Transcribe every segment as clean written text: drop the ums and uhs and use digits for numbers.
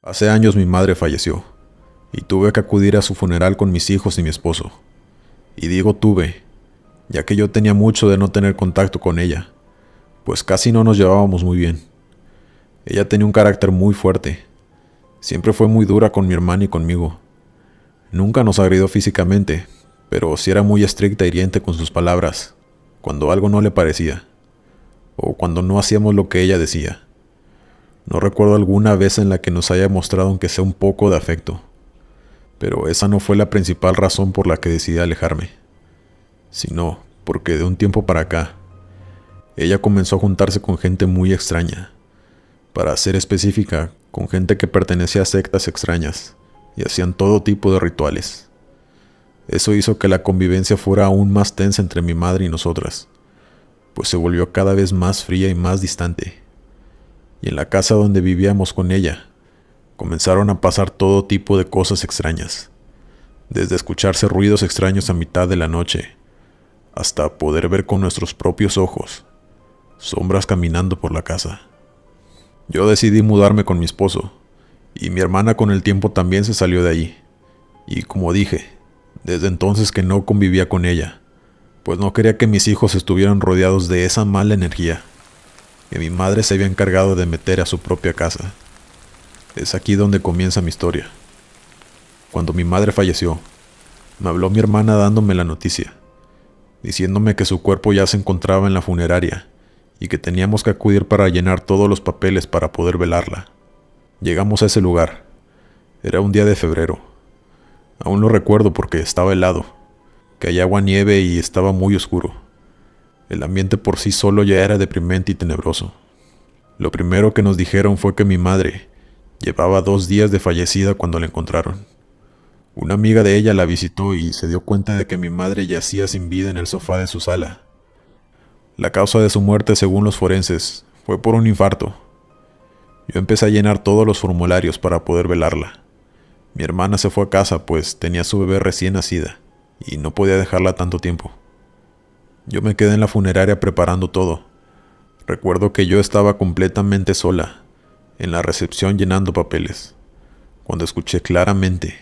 Hace años mi madre falleció, y tuve que acudir a su funeral con mis hijos y mi esposo. Y digo tuve, ya que yo tenía mucho de no tener contacto con ella, pues casi no nos llevábamos muy bien. Ella tenía un carácter muy fuerte, siempre fue muy dura con mi hermana y conmigo. Nunca nos agredió físicamente, pero sí era muy estricta e hiriente con sus palabras, cuando algo no le parecía, o cuando no hacíamos lo que ella decía. No recuerdo alguna vez en la que nos haya mostrado aunque sea un poco de afecto, pero esa no fue la principal razón por la que decidí alejarme, sino porque de un tiempo para acá, ella comenzó a juntarse con gente muy extraña, para ser específica, con gente que pertenecía a sectas extrañas y hacían todo tipo de rituales. Eso hizo que la convivencia fuera aún más tensa entre mi madre y nosotras, pues se volvió cada vez más fría y más distante. Y en la casa donde vivíamos con ella, comenzaron a pasar todo tipo de cosas extrañas, desde escucharse ruidos extraños a mitad de la noche, hasta poder ver con nuestros propios ojos sombras caminando por la casa. Yo decidí mudarme con mi esposo, y mi hermana con el tiempo también se salió de allí. Y como dije, desde entonces que no convivía con ella, pues no quería que mis hijos estuvieran rodeados de esa mala energía que mi madre se había encargado de meter a su propia casa. Es aquí donde comienza mi historia. Cuando mi madre falleció, me habló mi hermana dándome la noticia, diciéndome que su cuerpo ya se encontraba en la funeraria y que teníamos que acudir para llenar todos los papeles para poder velarla. Llegamos a ese lugar. Era un día de febrero. Aún lo recuerdo porque estaba helado, caía agua nieve y estaba muy oscuro. El ambiente por sí solo ya era deprimente y tenebroso. Lo primero que nos dijeron fue que mi madre llevaba 2 días de fallecida cuando la encontraron. Una amiga de ella la visitó y se dio cuenta de que mi madre yacía sin vida en el sofá de su sala. La causa de su muerte, según los forenses, fue por un infarto. Yo empecé a llenar todos los formularios para poder velarla. Mi hermana se fue a casa pues tenía su bebé recién nacida y no podía dejarla tanto tiempo. Yo me quedé en la funeraria preparando todo. Recuerdo que yo estaba completamente sola, en la recepción llenando papeles, cuando escuché claramente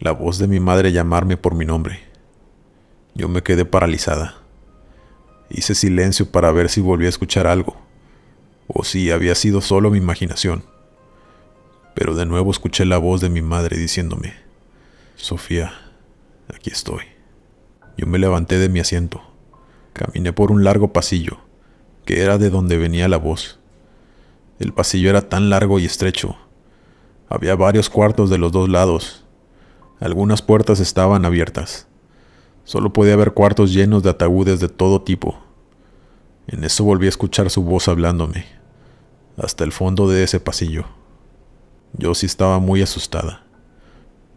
la voz de mi madre llamarme por mi nombre. Yo me quedé paralizada. Hice silencio para ver si volvía a escuchar algo, o si había sido solo mi imaginación. Pero de nuevo escuché la voz de mi madre diciéndome: Sofía, aquí estoy. Yo me levanté de mi asiento. Caminé por un largo pasillo, que era de donde venía la voz. El pasillo era tan largo y estrecho. Había varios cuartos de los 2 lados. Algunas puertas estaban abiertas. Solo podía ver cuartos llenos de ataúdes de todo tipo. En eso volví a escuchar su voz hablándome, hasta el fondo de ese pasillo. Yo sí estaba muy asustada.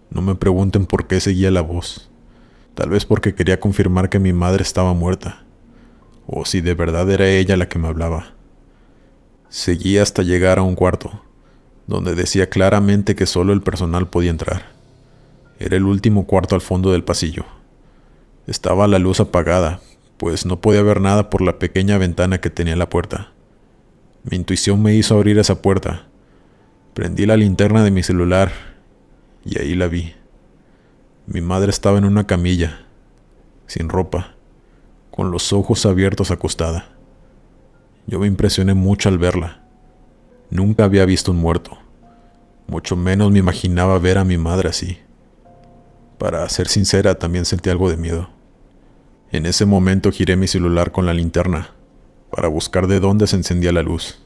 No me pregunten por qué seguía la voz. Tal vez porque quería confirmar que mi madre estaba muerta, o si de verdad era ella la que me hablaba. Seguí hasta llegar a un cuarto, donde decía claramente que solo el personal podía entrar. Era el último cuarto al fondo del pasillo. Estaba la luz apagada, pues no podía ver nada por la pequeña ventana que tenía la puerta. Mi intuición me hizo abrir esa puerta. Prendí la linterna de mi celular y ahí la vi. Mi madre estaba en una camilla, sin ropa, con los ojos abiertos acostada. Yo me impresioné mucho al verla. Nunca había visto un muerto, mucho menos me imaginaba ver a mi madre así. Para ser sincera, también sentí algo de miedo. En ese momento giré mi celular con la linterna para buscar de dónde se encendía la luz.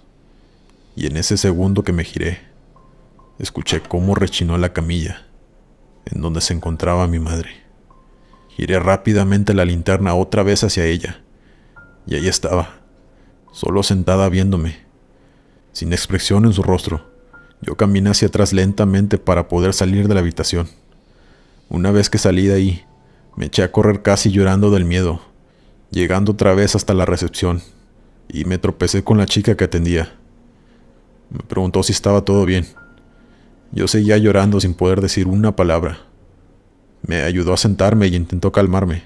Y en ese segundo que me giré, escuché cómo rechinó la camilla en donde se encontraba mi madre. Giré rápidamente la linterna otra vez hacia ella, y ahí estaba, solo sentada viéndome, sin expresión en su rostro. Yo caminé hacia atrás lentamente para poder salir de la habitación. Una vez que salí de ahí, me eché a correr casi llorando del miedo, llegando otra vez hasta la recepción, y me tropecé con la chica que atendía. Me preguntó si estaba todo bien. Yo seguía llorando sin poder decir una palabra. Me ayudó a sentarme y intentó calmarme.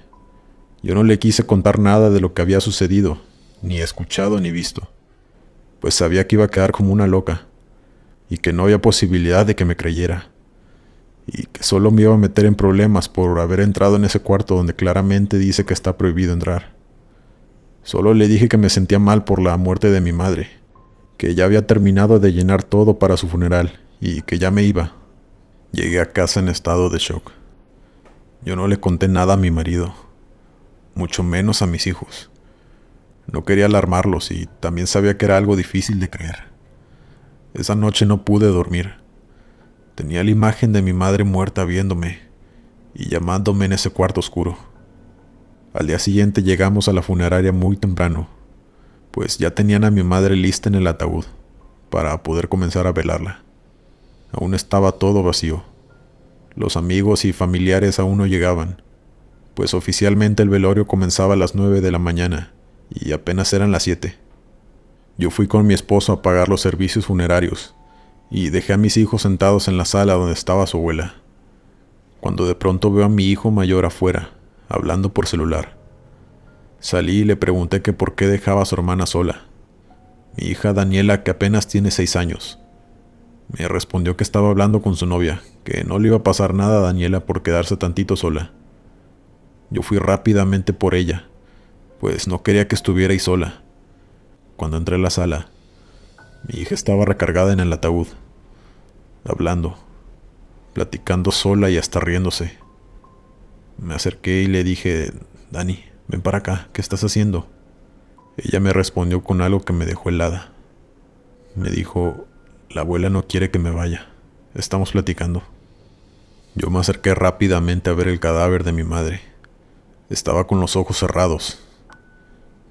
Yo no le quise contar nada de lo que había sucedido, ni escuchado ni visto, pues sabía que iba a quedar como una loca. y que no había posibilidad de que me creyera, y que solo me iba a meter en problemas por haber entrado en ese cuarto donde claramente dice que está prohibido entrar. Solo le dije que me sentía mal por la muerte de mi madre, que ya había terminado de llenar todo para su funeral y que ya me iba. Llegué a casa en estado de shock. Yo no le conté nada a mi marido, mucho menos a mis hijos. No quería alarmarlos y también sabía que era algo difícil de creer. Esa noche no pude dormir. Tenía la imagen de mi madre muerta viéndome y llamándome en ese cuarto oscuro. Al día siguiente llegamos a la funeraria muy temprano, pues ya tenían a mi madre lista en el ataúd para poder comenzar a velarla. Aún estaba todo vacío. Los amigos y familiares aún no llegaban, pues oficialmente el velorio comenzaba a las 9 de la mañana y apenas eran las 7. Yo fui con mi esposo a pagar los servicios funerarios y dejé a mis hijos sentados en la sala donde estaba su abuela, cuando de pronto veo a mi hijo mayor afuera, hablando por celular. Salí y le pregunté que por qué dejaba a su hermana sola. Mi hija Daniela, que apenas tiene 6 años, me respondió que estaba hablando con su novia, que no le iba a pasar nada a Daniela por quedarse tantito sola. Yo fui rápidamente por ella, pues no quería que estuviera ahí sola. Cuando entré a la sala, mi hija estaba recargada en el ataúd, hablando, platicando sola y hasta riéndose. Me acerqué y le dije: Dani, ven para acá, ¿qué estás haciendo? Ella me respondió con algo que me dejó helada. Me dijo: la abuela no quiere que me vaya, estamos platicando. Yo me acerqué rápidamente a ver el cadáver de mi madre. Estaba con los ojos cerrados.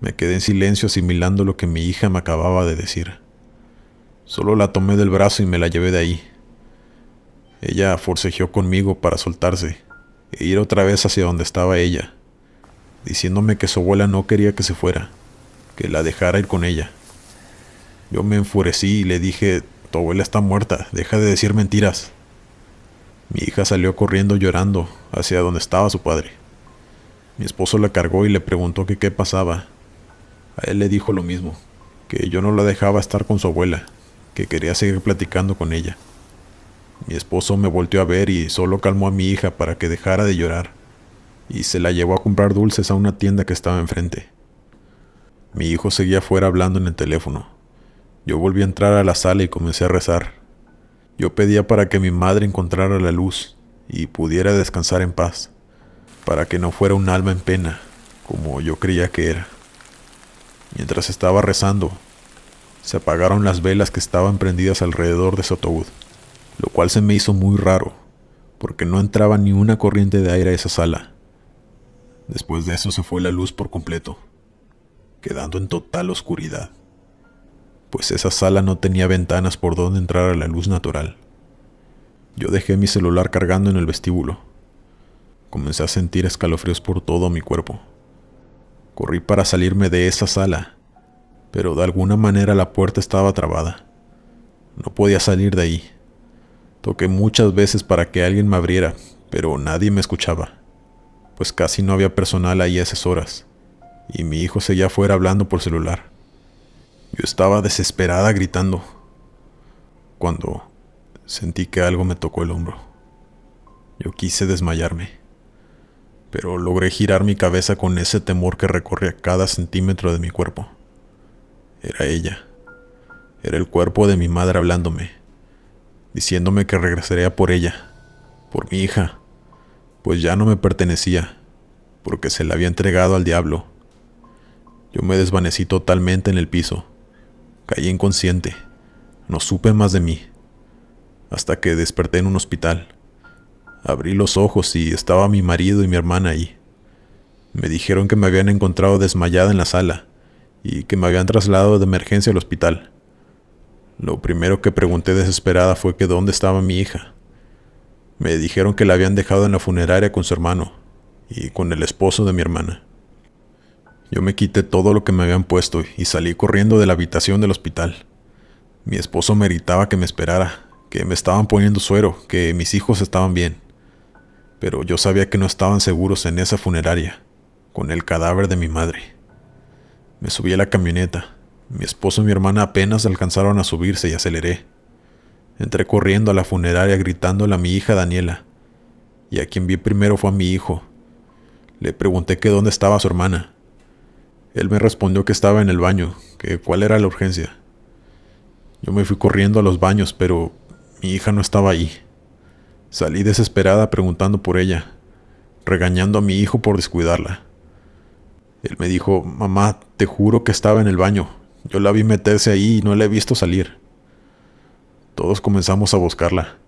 Me quedé en silencio asimilando lo que mi hija me acababa de decir. Solo la tomé del brazo y me la llevé de ahí. Ella forcejeó conmigo para soltarse e ir otra vez hacia donde estaba ella, diciéndome que su abuela no quería que se fuera, que la dejara ir con ella. Yo me enfurecí y le dije: tu abuela está muerta, deja de decir mentiras. Mi hija salió corriendo llorando hacia donde estaba su padre. Mi esposo la cargó y le preguntó que qué pasaba. A él le dijo lo mismo, que yo no la dejaba estar con su abuela, que quería seguir platicando con ella. Mi esposo me volteó a ver y solo calmó a mi hija para que dejara de llorar, y se la llevó a comprar dulces a una tienda que estaba enfrente. Mi hijo seguía afuera hablando en el teléfono. Yo volví a entrar a la sala y comencé a rezar. Yo pedía para que mi madre encontrara la luz y pudiera descansar en paz, para que no fuera un alma en pena, como yo creía que era. Mientras estaba rezando, se apagaron las velas que estaban prendidas alrededor de su ataúd, lo cual se me hizo muy raro, porque no entraba ni una corriente de aire a esa sala. Después de eso se fue la luz por completo, quedando en total oscuridad, pues esa sala no tenía ventanas por donde entrar a la luz natural. Yo dejé mi celular cargando en el vestíbulo. Comencé a sentir escalofríos por todo mi cuerpo. Corrí para salirme de esa sala, pero de alguna manera la puerta estaba trabada. No podía salir de ahí. Toqué muchas veces para que alguien me abriera, pero nadie me escuchaba, pues casi no había personal ahí a esas horas, y mi hijo seguía afuera hablando por celular. Yo estaba desesperada gritando, cuando sentí que algo me tocó el hombro. Yo quise desmayarme, pero logré girar mi cabeza con ese temor que recorría cada centímetro de mi cuerpo. Era ella. Era el cuerpo de mi madre hablándome, diciéndome que regresaría por ella, por mi hija, pues ya no me pertenecía, porque se la había entregado al diablo. Yo me desvanecí totalmente en el piso. Caí inconsciente. No supe más de mí, hasta que desperté en un hospital. Abrí los ojos y estaba mi marido y mi hermana ahí. Me dijeron que me habían encontrado desmayada en la sala y que me habían trasladado de emergencia al hospital. Lo primero que pregunté desesperada fue que dónde estaba mi hija. Me dijeron que la habían dejado en la funeraria con su hermano y con el esposo de mi hermana. Yo me quité todo lo que me habían puesto y salí corriendo de la habitación del hospital. Mi esposo me gritaba que me esperara, que me estaban poniendo suero, que mis hijos estaban bien. Pero yo sabía que no estaban seguros en esa funeraria, con el cadáver de mi madre. Me subí a la camioneta. Mi esposo y mi hermana apenas alcanzaron a subirse y aceleré. Entré corriendo a la funeraria gritándole a mi hija Daniela, y a quien vi primero fue a mi hijo. Le pregunté que dónde estaba su hermana. Él me respondió que estaba en el baño, que cuál era la urgencia. Yo me fui corriendo a los baños, pero mi hija no estaba ahí. Salí desesperada preguntando por ella, regañando a mi hijo por descuidarla. Él me dijo: mamá, te juro que estaba en el baño. Yo la vi meterse ahí y no la he visto salir. Todos comenzamos a buscarla.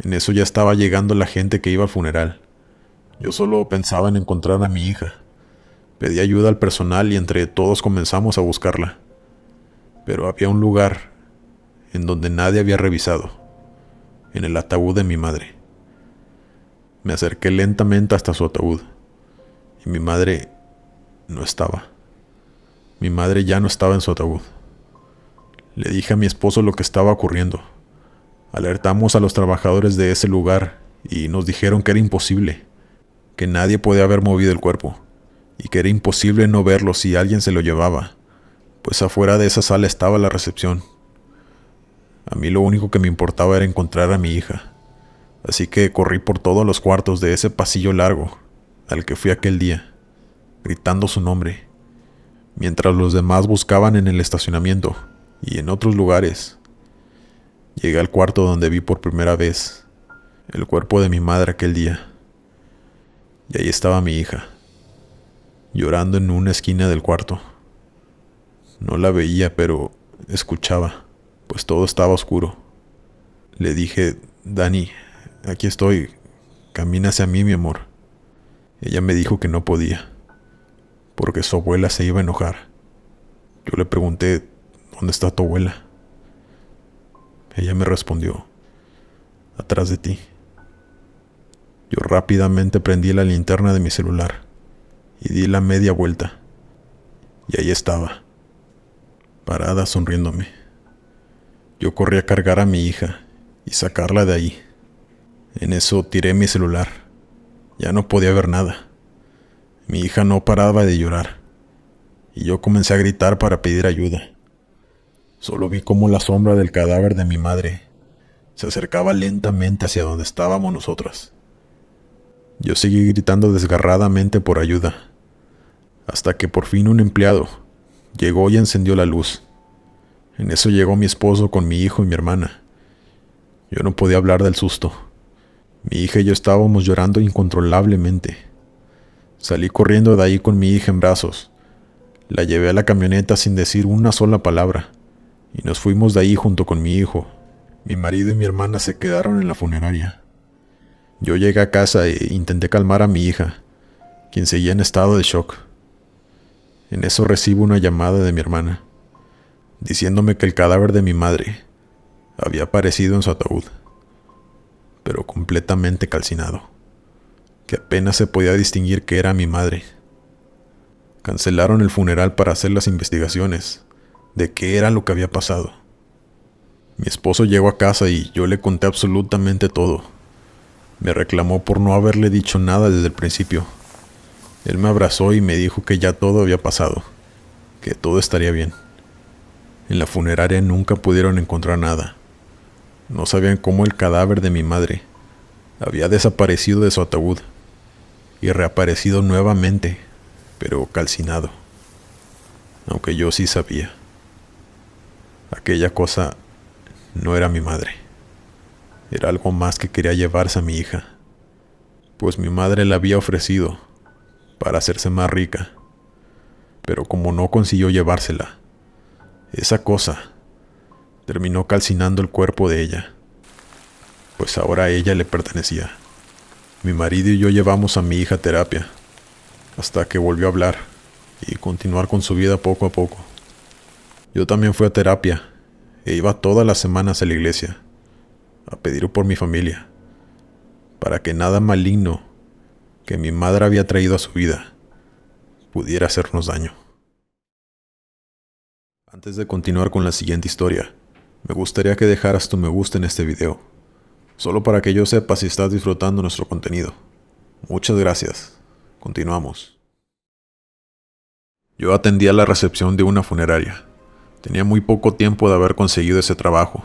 En eso ya estaba llegando la gente que iba al funeral. Yo solo pensaba en encontrar a mi hija. Pedí ayuda al personal y entre todos comenzamos a buscarla. Pero había un lugar en donde nadie había revisado, en el ataúd de mi madre. Me acerqué lentamente hasta su ataúd y mi madre no estaba. Mi madre ya no estaba en su ataúd. Le dije a mi esposo lo que estaba ocurriendo. Alertamos a los trabajadores de ese lugar y nos dijeron que era imposible, que nadie podía haber movido el cuerpo y que era imposible no verlo si alguien se lo llevaba, pues afuera de esa sala estaba la recepción. A mí lo único que me importaba era encontrar a mi hija, así que corrí por todos los cuartos de ese pasillo largo al que fui aquel día, gritando su nombre, mientras los demás buscaban en el estacionamiento y en otros lugares. Llegué al cuarto donde vi por primera vez el cuerpo de mi madre aquel día, y ahí estaba mi hija, llorando en una esquina del cuarto. No la veía, pero escuchaba, pues todo estaba oscuro. Le dije: Dani, aquí estoy, camina hacia mí, mi amor. Ella me dijo que no podía, porque su abuela se iba a enojar. Yo le pregunté: ¿dónde está tu abuela? Ella me respondió: atrás de ti. Yo rápidamente prendí la linterna de mi celular y di la media vuelta. Y ahí estaba, parada sonriéndome. Yo corrí a cargar a mi hija y sacarla de ahí. En eso tiré mi celular. Ya no podía ver nada. Mi hija no paraba de llorar y yo comencé a gritar para pedir ayuda. Solo vi cómo la sombra del cadáver de mi madre se acercaba lentamente hacia donde estábamos nosotras. Yo seguí gritando desgarradamente por ayuda, hasta que por fin un empleado llegó y encendió la luz. En eso llegó mi esposo con mi hijo y mi hermana. Yo no podía hablar del susto. Mi hija y yo estábamos llorando incontrolablemente. Salí corriendo de ahí con mi hija en brazos. La llevé a la camioneta sin decir una sola palabra, y nos fuimos de ahí junto con mi hijo. Mi marido y mi hermana se quedaron en la funeraria. Yo llegué a casa e intenté calmar a mi hija, quien seguía en estado de shock. En eso recibo una llamada de mi hermana, diciéndome que el cadáver de mi madre había aparecido en su ataúd, pero completamente calcinado, que apenas se podía distinguir que era mi madre. Cancelaron el funeral para hacer las investigaciones de qué era lo que había pasado. Mi esposo llegó a casa y yo le conté absolutamente todo. Me reclamó por no haberle dicho nada desde el principio. Él me abrazó y me dijo que ya todo había pasado, que todo estaría bien. En la funeraria nunca pudieron encontrar nada. No sabían cómo el cadáver de mi madre había desaparecido de su ataúd y reaparecido nuevamente, pero calcinado. Aunque yo sí sabía. Aquella cosa no era mi madre. Era algo más que quería llevarse a mi hija, pues mi madre la había ofrecido para hacerse más rica, pero como no consiguió llevársela, esa cosa terminó calcinando el cuerpo de ella, pues ahora a ella le pertenecía. Mi marido y yo llevamos a mi hija a terapia, hasta que volvió a hablar y continuar con su vida poco a poco. Yo también fui a terapia e iba todas las semanas a la iglesia a pedir por mi familia, para que nada maligno que mi madre había traído a su vida pudiera hacernos daño. Antes de continuar con la siguiente historia, me gustaría que dejaras tu me gusta en este video, solo para que yo sepa si estás disfrutando nuestro contenido. Muchas gracias. Continuamos. Yo atendía la recepción de una funeraria. Tenía muy poco tiempo de haber conseguido ese trabajo,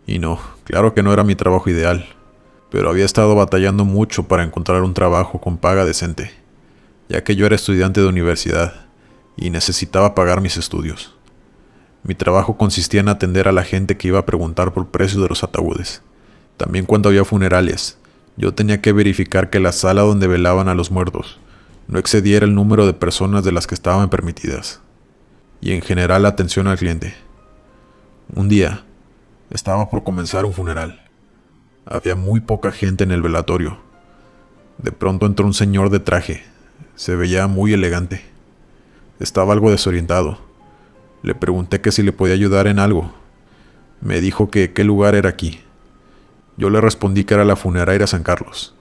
Y no, claro que no era mi trabajo ideal, pero había estado batallando mucho para encontrar un trabajo con paga decente, ya que yo era estudiante de universidad y necesitaba pagar mis estudios. Mi trabajo consistía en atender a la gente que iba a preguntar por precios de los ataúdes. También cuando había funerales, yo tenía que verificar que la sala donde velaban a los muertos no excediera el número de personas de las que estaban permitidas, y en general la atención al cliente. Un día, estaba por comenzar un funeral. Había muy poca gente en el velatorio. De pronto entró un señor de traje. Se veía muy elegante. Estaba algo desorientado. Le pregunté que si le podía ayudar en algo. Me dijo que qué lugar era aquí. Yo le respondí que era la funeraria San Carlos,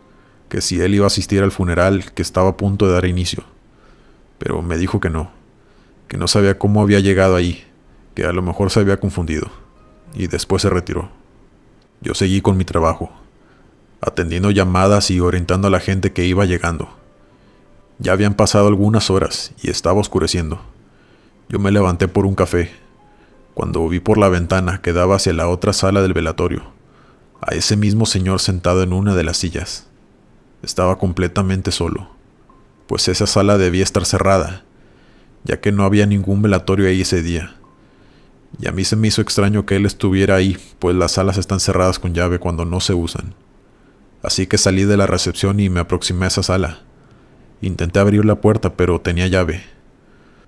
que si él iba a asistir al funeral que estaba a punto de dar inicio. Pero me dijo que no sabía cómo había llegado ahí, que a lo mejor se había confundido, y después se retiró. Yo seguí con mi trabajo, atendiendo llamadas y orientando a la gente que iba llegando. Ya habían pasado algunas horas y estaba oscureciendo. Yo me levanté por un café, cuando vi por la ventana que daba hacia la otra sala del velatorio, a ese mismo señor sentado en una de las sillas. Estaba completamente solo, pues esa sala debía estar cerrada, ya que no había ningún velatorio ahí ese día. Y a mí se me hizo extraño que él estuviera ahí, pues las salas están cerradas con llave cuando no se usan. Así que salí de la recepción y me aproximé a esa sala. Intenté abrir la puerta, pero tenía llave.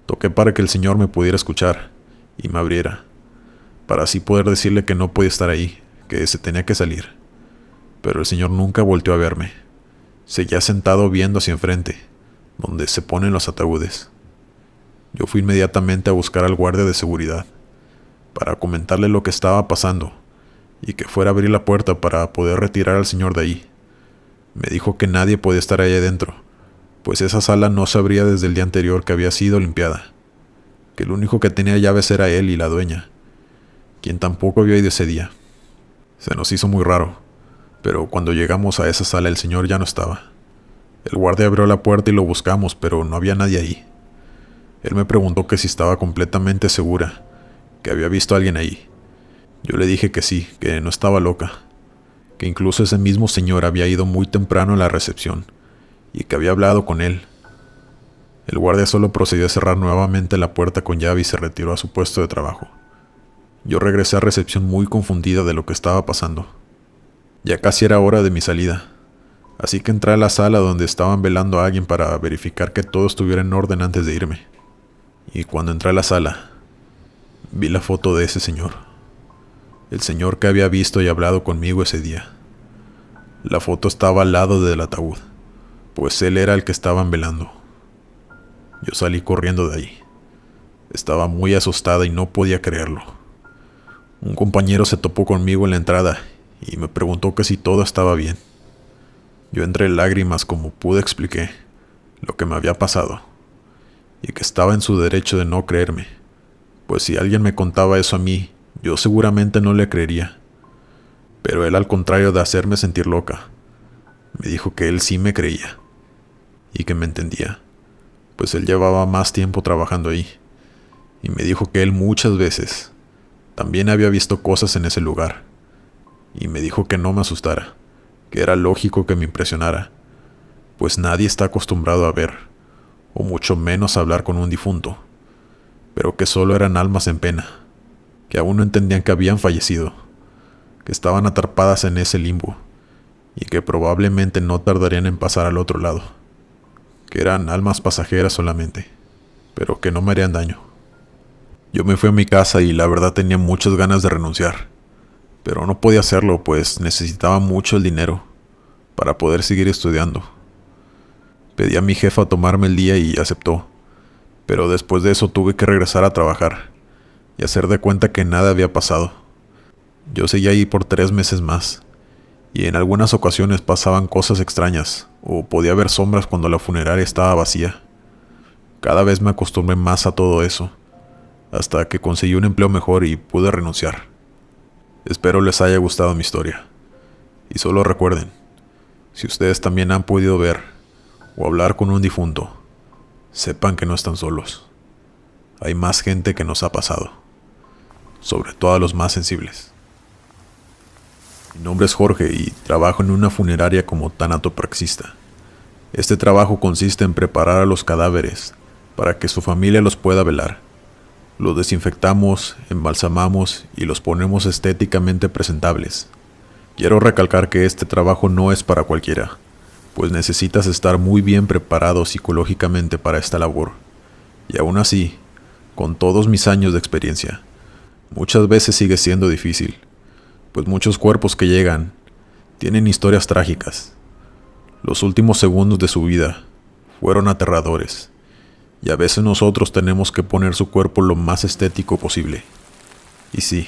Toqué para que el señor me pudiera escuchar y me abriera, para así poder decirle que no podía estar ahí, que se tenía que salir. Pero el señor nunca volteó a verme. Seguía sentado viendo hacia enfrente, donde se ponen los ataúdes. Yo fui inmediatamente a buscar al guardia de seguridad, para comentarle lo que estaba pasando, y que fuera a abrir la puerta para poder retirar al señor de ahí. Me dijo que nadie podía estar ahí adentro, pues esa sala no se abría desde el día anterior que había sido limpiada, que el único que tenía llaves era él y la dueña, quien tampoco había ido ese día. Se nos hizo muy raro, pero cuando llegamos a esa sala el señor ya no estaba. El guardia abrió la puerta y lo buscamos, pero no había nadie ahí. Él me preguntó que si estaba completamente segura, que había visto a alguien ahí. Yo le dije que sí, que no estaba loca, que incluso ese mismo señor había ido muy temprano a la recepción y que había hablado con él. El guardia solo procedió a cerrar nuevamente la puerta con llave y se retiró a su puesto de trabajo. Yo regresé a recepción muy confundida de lo que estaba pasando. Ya casi era hora de mi salida, así que entré a la sala donde estaban velando a alguien para verificar que todo estuviera en orden antes de irme. Y cuando entré a la sala, vi la foto de ese señor. El señor que había visto y hablado conmigo ese día. La foto estaba al lado del ataúd, pues él era el que estaban velando. Yo salí corriendo de ahí. Estaba muy asustada y no podía creerlo. Un compañero se topó conmigo en la entrada y me preguntó que si todo estaba bien. Yo entre lágrimas como pude expliqué lo que me había pasado y que estaba en su derecho de no creerme, pues si alguien me contaba eso a mí, yo seguramente no le creería. Pero él, al contrario de hacerme sentir loca, me dijo que él sí me creía y que me entendía, pues él llevaba más tiempo trabajando ahí, y me dijo que él muchas veces también había visto cosas en ese lugar, y me dijo que no me asustara, que era lógico que me impresionara, pues nadie está acostumbrado a ver, o mucho menos a hablar con un difunto, pero que solo eran almas en pena, que aún no entendían que habían fallecido, que estaban atrapadas en ese limbo, y que probablemente no tardarían en pasar al otro lado, que eran almas pasajeras solamente, pero que no me harían daño. Yo me fui a mi casa y la verdad tenía muchas ganas de renunciar, pero no podía hacerlo pues necesitaba mucho el dinero para poder seguir estudiando. Pedí a mi jefa tomarme el día y aceptó, pero después de eso tuve que regresar a trabajar y hacer de cuenta que nada había pasado. Yo seguí ahí por 3 meses más, y en algunas ocasiones pasaban cosas extrañas, o podía ver sombras cuando la funeraria estaba vacía. Cada vez me acostumbré más a todo eso, hasta que conseguí un empleo mejor y pude renunciar. Espero les haya gustado mi historia, y solo recuerden, si ustedes también han podido ver o hablar con un difunto, sepan que no están solos. Hay más gente que nos ha pasado, sobre todo a los más sensibles. Mi nombre es Jorge y trabajo en una funeraria como tanatopraxista. Este trabajo consiste en preparar a los cadáveres para que su familia los pueda velar. Los desinfectamos, embalsamamos y los ponemos estéticamente presentables. Quiero recalcar que este trabajo no es para cualquiera, pues necesitas estar muy bien preparado psicológicamente para esta labor. Y aún así, con todos mis años de experiencia, muchas veces sigue siendo difícil, pues muchos cuerpos que llegan tienen historias trágicas. Los últimos segundos de su vida fueron aterradores, y a veces nosotros tenemos que poner su cuerpo lo más estético posible. Y sí,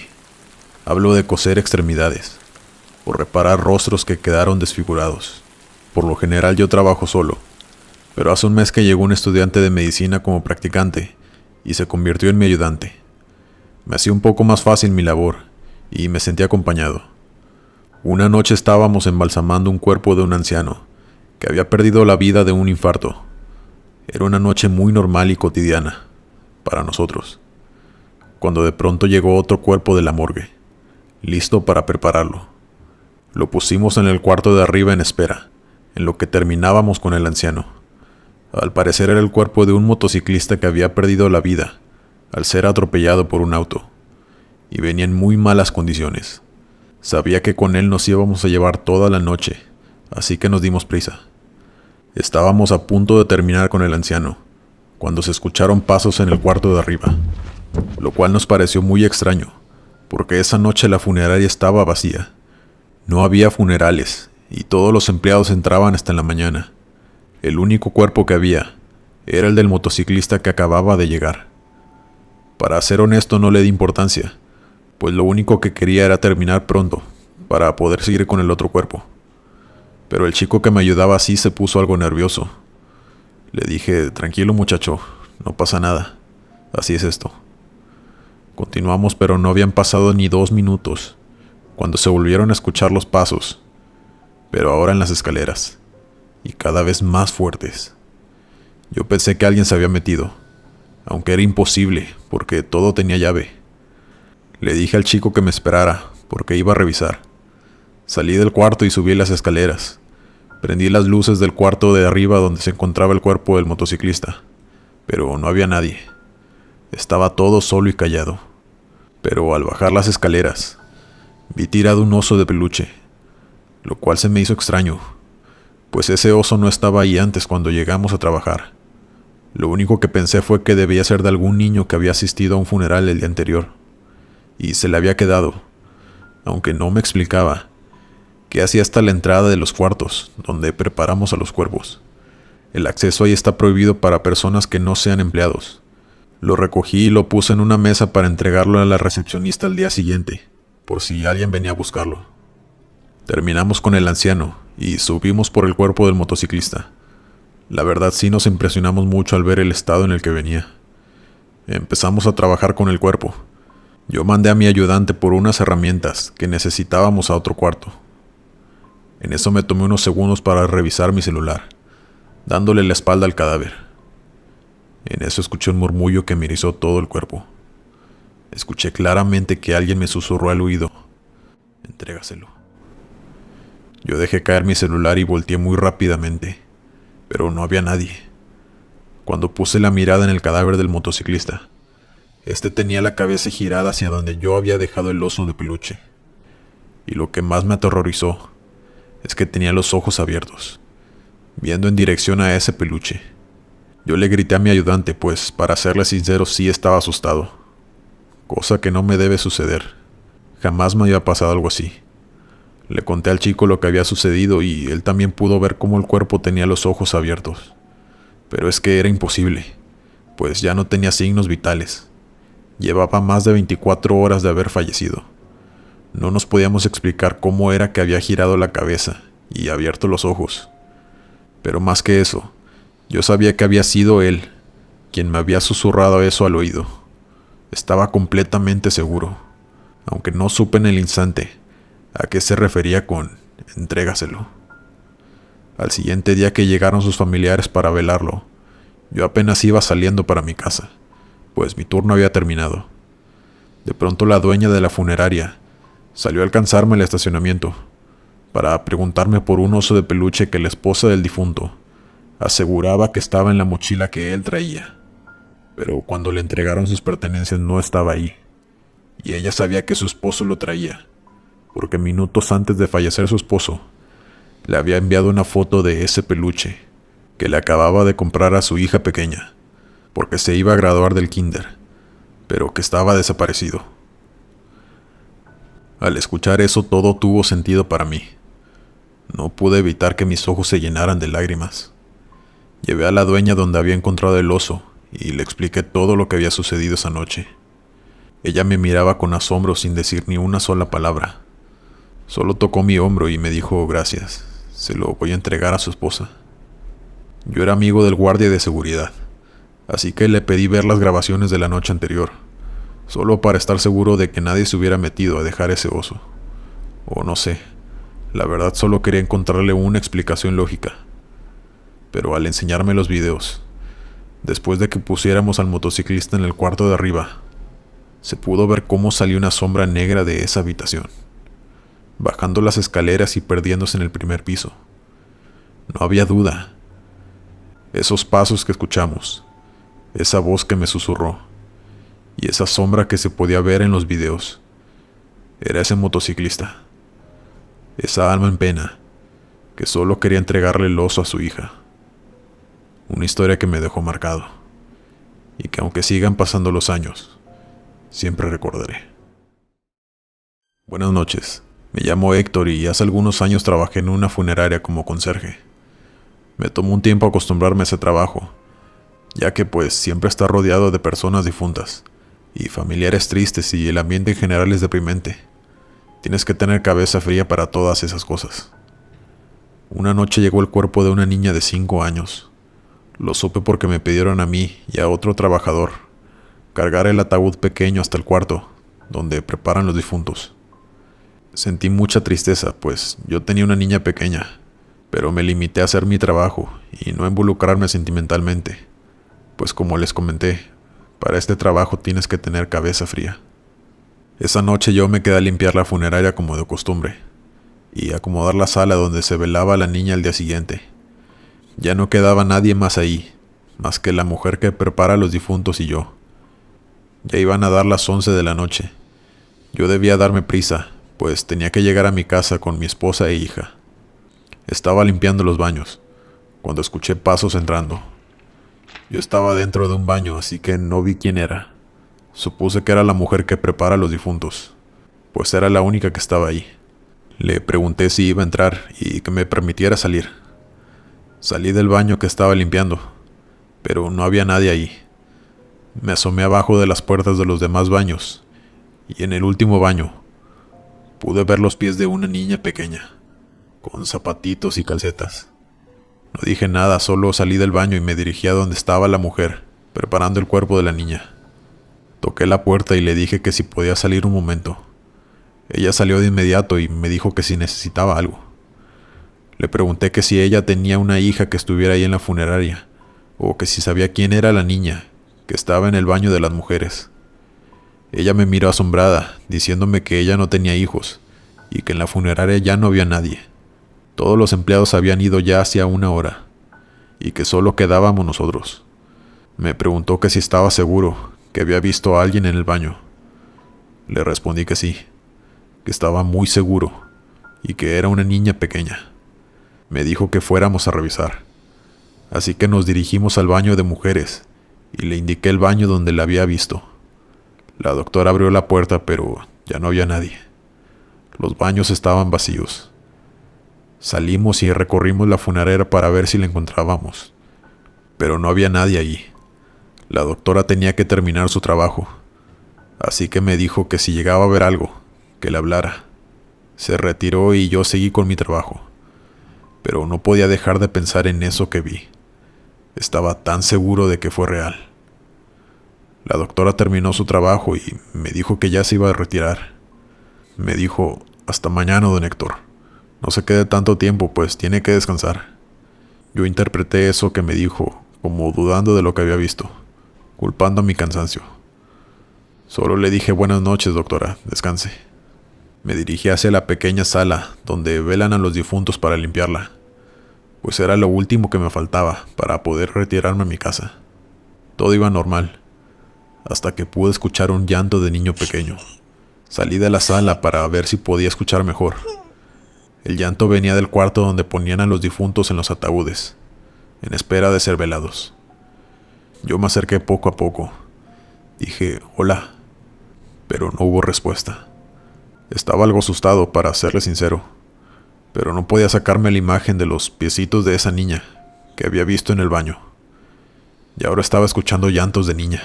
hablo de coser extremidades, o reparar rostros que quedaron desfigurados. Por lo general yo trabajo solo, pero hace un mes que llegó un estudiante de medicina como practicante y se convirtió en mi ayudante. Me hacía un poco más fácil mi labor y me sentí acompañado. Una noche estábamos embalsamando un cuerpo de un anciano que había perdido la vida de un infarto. Era una noche muy normal y cotidiana para nosotros, cuando de pronto llegó otro cuerpo de la morgue, listo para prepararlo. Lo pusimos en el cuarto de arriba en espera, en lo que terminábamos con el anciano. Al parecer era el cuerpo de un motociclista que había perdido la vida al ser atropellado por un auto, y venía en muy malas condiciones. Sabía que con él nos íbamos a llevar toda la noche, así que nos dimos prisa. Estábamos a punto de terminar con el anciano, cuando se escucharon pasos en el cuarto de arriba, lo cual nos pareció muy extraño, porque esa noche la funeraria estaba vacía. No había funerales, y todos los empleados entraban hasta en la mañana. El único cuerpo que había era el del motociclista que acababa de llegar. Para ser honesto, no le di importancia, pues lo único que quería era terminar pronto, para poder seguir con el otro cuerpo. Pero el chico que me ayudaba así se puso algo nervioso. Le dije: tranquilo muchacho, no pasa nada, así es esto. Continuamos, pero no habían pasado ni 2 minutos, cuando se volvieron a escuchar los pasos, pero ahora en las escaleras, y cada vez más fuertes. Yo pensé que alguien se había metido, aunque era imposible, porque todo tenía llave. Le dije al chico que me esperara, porque iba a revisar. Salí del cuarto y subí las escaleras. Prendí las luces del cuarto de arriba donde se encontraba el cuerpo del motociclista, pero no había nadie. Estaba todo solo y callado. Pero al bajar las escaleras, vi tirado un oso de peluche, lo cual se me hizo extraño, pues ese oso no estaba ahí antes cuando llegamos a trabajar. Lo único que pensé fue que debía ser de algún niño que había asistido a un funeral el día anterior, y se le había quedado, aunque no me explicaba qué hacía hasta la entrada de los cuartos donde preparamos a los cuerpos. El acceso ahí está prohibido para personas que no sean empleados. Lo recogí y lo puse en una mesa para entregarlo a la recepcionista al día siguiente, por si alguien venía a buscarlo. Terminamos con el anciano y subimos por el cuerpo del motociclista. La verdad sí nos impresionamos mucho al ver el estado en el que venía. Empezamos a trabajar con el cuerpo. Yo mandé a mi ayudante por unas herramientas que necesitábamos a otro cuarto. En eso me tomé unos segundos para revisar mi celular, dándole la espalda al cadáver. En eso escuché un murmullo que me erizó todo el cuerpo. Escuché claramente que alguien me susurró al oído: entrégaselo. Yo dejé caer mi celular y volteé muy rápidamente, pero no había nadie. Cuando puse la mirada en el cadáver del motociclista, este tenía la cabeza girada hacia donde yo había dejado el oso de peluche. Y lo que más me aterrorizó es que tenía los ojos abiertos, viendo en dirección a ese peluche. Yo le grité a mi ayudante, pues, para serle sincero, sí estaba asustado. Cosa que no me debe suceder. Jamás me había pasado algo así. Le conté al chico lo que había sucedido y él también pudo ver cómo el cuerpo tenía los ojos abiertos. Pero es que era imposible, pues ya no tenía signos vitales. Llevaba más de 24 horas de haber fallecido. No nos podíamos explicar cómo era que había girado la cabeza y abierto los ojos. Pero más que eso, yo sabía que había sido él quien me había susurrado eso al oído. Estaba completamente seguro, aunque no supe en el instante a qué se refería con entrégaselo. Al siguiente día que llegaron sus familiares para velarlo, yo apenas iba saliendo para mi casa, pues mi turno había terminado. De pronto la dueña de la funeraria Salió a alcanzarme el estacionamiento para preguntarme por un oso de peluche que la esposa del difunto aseguraba que estaba en la mochila que él traía. Pero cuando le entregaron sus pertenencias no estaba ahí, y ella sabía que su esposo lo traía, porque minutos antes de fallecer su esposo, le había enviado una foto de ese peluche que le acababa de comprar a su hija pequeña, porque se iba a graduar del kinder, pero que estaba desaparecido. Al escuchar eso todo tuvo sentido para mí. No pude evitar que mis ojos se llenaran de lágrimas. Llevé a la dueña donde había encontrado el oso y le expliqué todo lo que había sucedido esa noche. Ella me miraba con asombro sin decir ni una sola palabra. Solo tocó mi hombro y me dijo gracias, se lo voy a entregar a su esposa. Yo era amigo del guardia de seguridad, así que le pedí ver las grabaciones de la noche anterior, solo para estar seguro de que nadie se hubiera metido a dejar ese oso. O no sé, la verdad solo quería encontrarle una explicación lógica. Pero al enseñarme los videos, después de que pusiéramos al motociclista en el cuarto de arriba, se pudo ver cómo salió una sombra negra de esa habitación, bajando las escaleras y perdiéndose en el primer piso. No había duda. Esos pasos que escuchamos, esa voz que me susurró, y esa sombra que se podía ver en los videos, era ese motociclista, esa alma en pena, que solo quería entregarle el oso a su hija. Una historia que me dejó marcado, y que aunque sigan pasando los años, siempre recordaré. Buenas noches, me llamo Héctor y hace algunos años trabajé en una funeraria como conserje. Me tomó un tiempo acostumbrarme a ese trabajo, ya que pues siempre está rodeado de personas difuntas, y familiares tristes y el ambiente en general es deprimente. Tienes que tener cabeza fría para todas esas cosas. Una noche llegó el cuerpo de una niña de 5 años. Lo supe porque me pidieron a mí y a otro trabajador cargar el ataúd pequeño hasta el cuarto, donde preparan los difuntos. Sentí mucha tristeza, pues yo tenía una niña pequeña, pero me limité a hacer mi trabajo y no involucrarme sentimentalmente, pues como les comenté, para este trabajo tienes que tener cabeza fría. Esa noche yo me quedé a limpiar la funeraria como de costumbre, y acomodar la sala donde se velaba a la niña al día siguiente. Ya no quedaba nadie más ahí, más que la mujer que prepara a los difuntos y yo. Ya iban a dar las 11 de la noche. Yo debía darme prisa, pues tenía que llegar a mi casa con mi esposa e hija. Estaba limpiando los baños, cuando escuché pasos entrando. Yo estaba dentro de un baño, así que no vi quién era. Supuse que era la mujer que prepara a los difuntos, pues era la única que estaba ahí. Le pregunté si iba a entrar y que me permitiera salir. Salí del baño que estaba limpiando, pero no había nadie ahí. Me asomé abajo de las puertas de los demás baños, y en el último baño pude ver los pies de una niña pequeña, con zapatitos y calcetas. No dije nada, solo salí del baño y me dirigí a donde estaba la mujer, preparando el cuerpo de la niña. Toqué la puerta y le dije que si podía salir un momento. Ella salió de inmediato y me dijo que si necesitaba algo. Le pregunté que si ella tenía una hija que estuviera ahí en la funeraria, o que si sabía quién era la niña que estaba en el baño de las mujeres. Ella me miró asombrada, diciéndome que ella no tenía hijos, y que en la funeraria ya no había nadie. Todos los empleados habían ido ya hacía 1 hora, y que solo quedábamos nosotros. Me preguntó que si estaba seguro, que había visto a alguien en el baño. Le respondí que sí, que estaba muy seguro, y que era una niña pequeña. Me dijo que fuéramos a revisar, así que nos dirigimos al baño de mujeres, y le indiqué el baño donde la había visto. La doctora abrió la puerta, pero ya no había nadie. Los baños estaban vacíos. Salimos y recorrimos la funeraria para ver si la encontrábamos, pero no había nadie allí. La doctora tenía que terminar su trabajo, así que me dijo que si llegaba a ver algo, que le hablara. Se retiró y yo seguí con mi trabajo, pero no podía dejar de pensar en eso que vi. Estaba tan seguro de que fue real. La doctora terminó su trabajo y me dijo que ya se iba a retirar. Me dijo, hasta mañana, don Héctor. No se quede tanto tiempo, pues tiene que descansar. Yo interpreté eso que me dijo como dudando de lo que había visto, culpando mi cansancio. Solo le dije buenas noches, doctora, descanse. Me dirigí hacia la pequeña sala donde velan a los difuntos para limpiarla, pues era lo último que me faltaba para poder retirarme a mi casa. Todo iba normal, hasta que pude escuchar un llanto de niño pequeño. Salí de la sala para ver si podía escuchar mejor. El llanto venía del cuarto donde ponían a los difuntos en los ataúdes, en espera de ser velados. Yo me acerqué poco a poco. Dije, hola, pero no hubo respuesta. Estaba algo asustado, para serle sincero, pero no podía sacarme la imagen de los piecitos de esa niña que había visto en el baño. Y ahora estaba escuchando llantos de niña.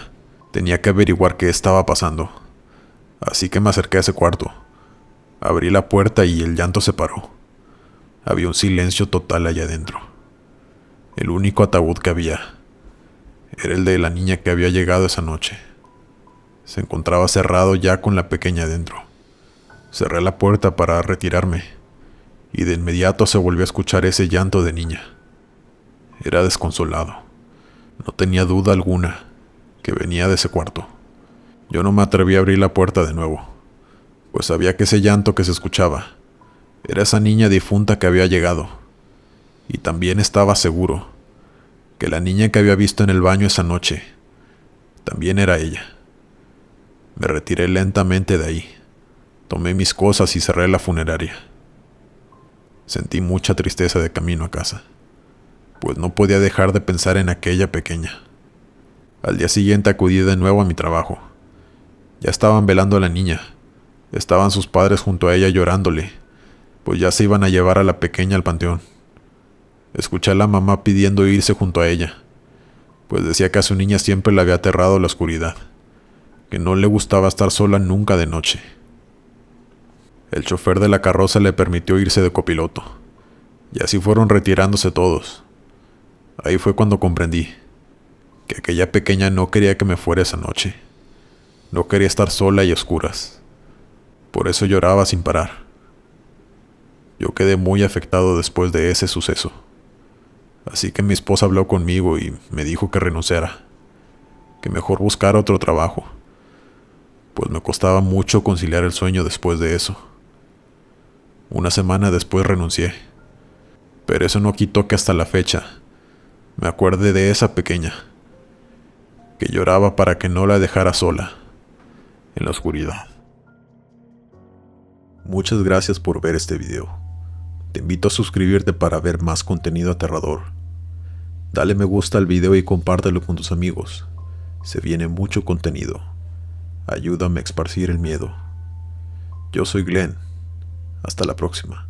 Tenía que averiguar qué estaba pasando. Así que me acerqué a ese cuarto. Abrí la puerta y el llanto se paró. Había un silencio total allá adentro. El único ataúd que había era el de la niña que había llegado esa noche. Se encontraba cerrado ya con la pequeña adentro. Cerré la puerta para retirarme y de inmediato se volvió a escuchar ese llanto de niña. Era desconsolado. No tenía duda alguna que venía de ese cuarto. Yo no me atreví a abrir la puerta de nuevo, pues sabía que ese llanto que se escuchaba era esa niña difunta que había llegado, y también estaba seguro que la niña que había visto en el baño esa noche también era ella. Me retiré lentamente de ahí, tomé mis cosas y cerré la funeraria. Sentí mucha tristeza de camino a casa, pues no podía dejar de pensar en aquella pequeña. Al día siguiente acudí de nuevo a mi trabajo. Ya estaban velando a la niña. Estaban sus padres junto a ella llorándole, pues ya se iban a llevar a la pequeña al panteón. Escuché a la mamá pidiendo irse junto a ella, pues decía que a su niña siempre le había aterrado la oscuridad, que no le gustaba estar sola nunca de noche. El chofer de la carroza le permitió irse de copiloto, y así fueron retirándose todos. Ahí fue cuando comprendí que aquella pequeña no quería que me fuera esa noche. No quería estar sola y a oscuras. Por eso lloraba sin parar. Yo quedé muy afectado después de ese suceso. Así que mi esposa habló conmigo y me dijo que renunciara, que mejor buscara otro trabajo, pues me costaba mucho conciliar el sueño después de eso. Una semana después renuncié, pero eso no quitó que hasta la fecha me acuerde de esa pequeña, que lloraba para que no la dejara sola en la oscuridad. Muchas gracias por ver este video. Te invito a suscribirte para ver más contenido aterrador. Dale me gusta al video y compártelo con tus amigos. Se viene mucho contenido. Ayúdame a esparcir el miedo. Yo soy Glenn. Hasta la próxima.